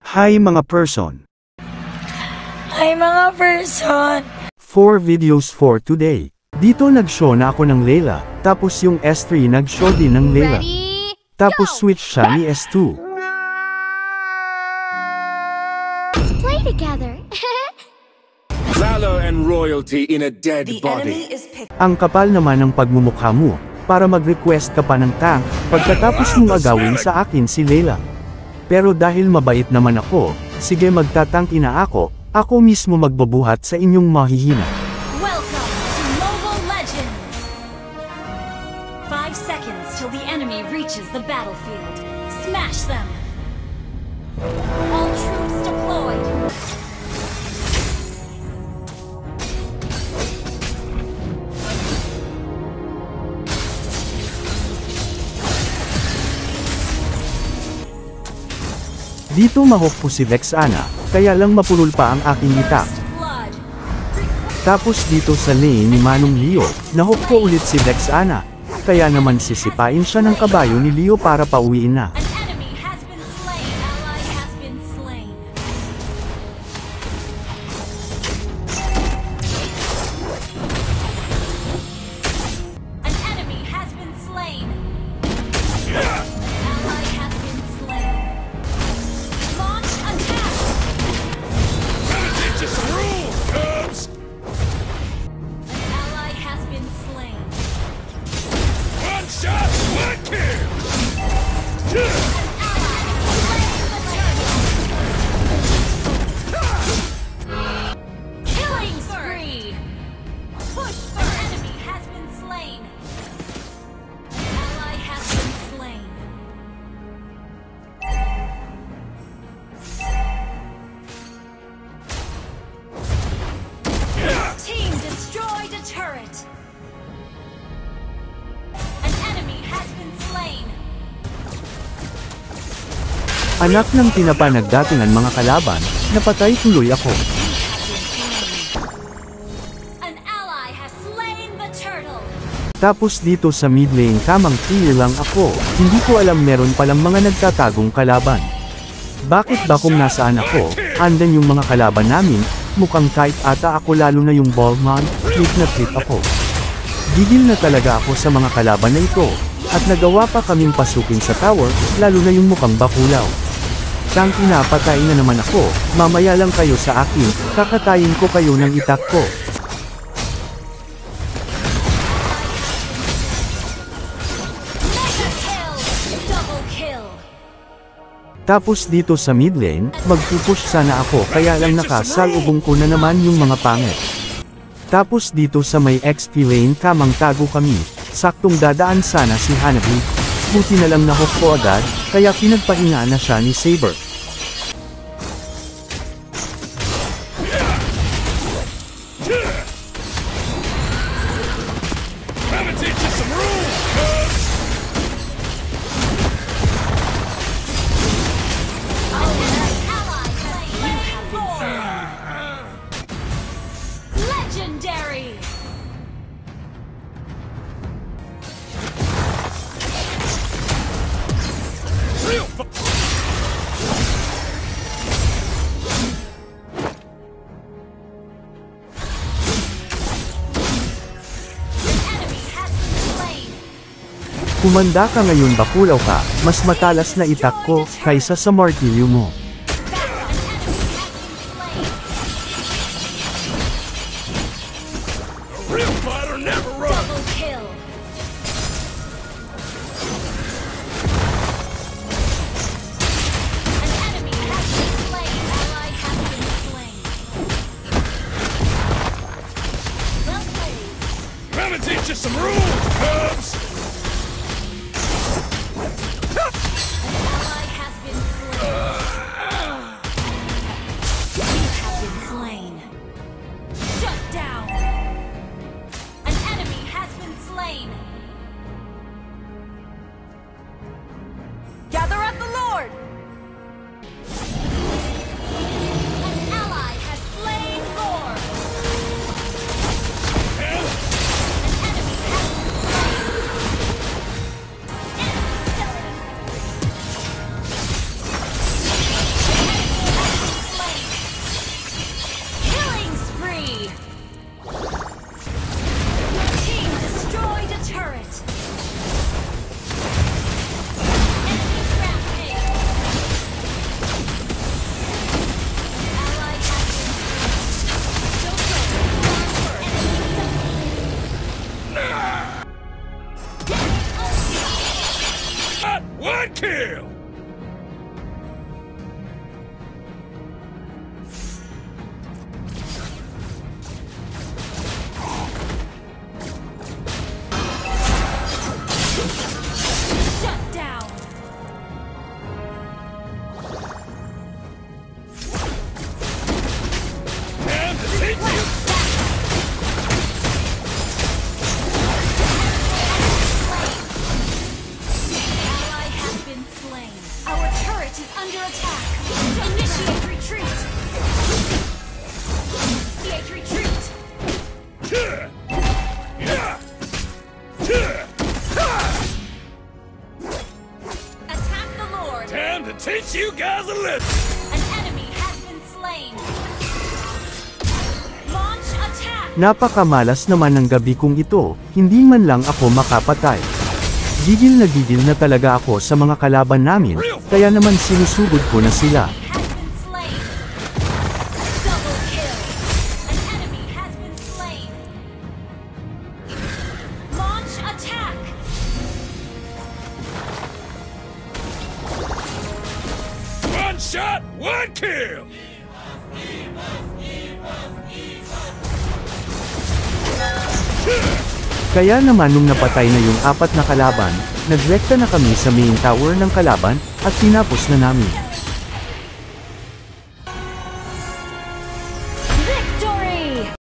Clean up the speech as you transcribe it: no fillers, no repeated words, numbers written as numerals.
Hi mga person. Hi mga person! 4 videos for today. Dito nag-show na ako ng Layla, tapos yung S3 nag-show din ng Layla. Ready? Tapos switch siya ni S2. Let's play together. Valor and royalty in a dead body. Ang kapal naman ng pagmumukha mo, para mag-request ka pa ng tank, pagkatapos mong agawin sa akin si Layla. Pero dahil mabait naman ako, sige magtatangki na ako mismo magbabuhat sa inyong mahihina. Welcome to Mobile Legends! 5 seconds till the enemy reaches the battlefield. Smash them! All troops deployed! Dito mahok po si Vexana, kaya lang mapulol pa ang aking itak. Blood! Tapos dito sa lane ni Manong Leo, nahok ko ulit si Vexana. Kaya naman sisipain siya ng kabayo ni Leo para pauwiin na. An enemy has been slain! Ally has been slain! An enemy has been slain! Ally has been slain! Launch attack! Teach us some rules, cubs! An ally has been slain! One shot, one kill! Killing spree! Push! Our enemy has been slain! An ally has been slain! Team destroyed a turret! An enemy has been slain! Anak ng tinapa nagdatingan mga kalaban, napatay tuloy ako. An ally has slain the turtle! Tapos dito sa mid lane kamang clear lang ako, hindi ko alam meron palang mga nagtatagong kalaban. Bakit ba kung nasaan ako, andan yung mga kalaban namin, mukhang kahit ata ako lalo na yung ballman, trip na trip ako. Gigil na talaga ako sa mga kalaban na ito, at nagawa pa kaming pasukin sa tower, lalo na yung mukhang bakulaw. Tangki na patay na naman ako, mamaya lang kayo sa akin, kakatayin ko kayo ng itak ko. Mega kill! Double kill! Tapos dito sa mid lane, magpupush sana ako kaya lang nakasalubong ko na naman yung mga pangit. Tapos dito sa may XP lane kamang tago kami, saktong dadaan sana si Hanabi. Buti na lang nahok ko agad, kaya pinagpahinga na siya ni Saber. I'ma teach you some rules, cubs! Legendary! Real Enemy has been slain! Kumanda ka ngayon bakulaw ka, mas matalas na itak ko, kaysa sa martilyo mo. A real fighter never runs! Double kill! An enemy has been slain! Ally has been slain! Well played! I'ma teach you some rules, cubs! Ally has been slain! teach you guys a lesson. An enemy has been slain. Launch attack. Napakamalas naman ng gabi kong ito, hindi man lang ako makapatay. Gigil na talaga ako sa mga kalaban namin, kaya naman sinusugod ko na sila. Has been slain. Double kill. An enemy has been slain. Launch attack. One shot, one kill. Kaya naman nung napatay na yung 4 na kalaban, nagrekta na kami sa main tower ng kalaban, at tinapos na namin.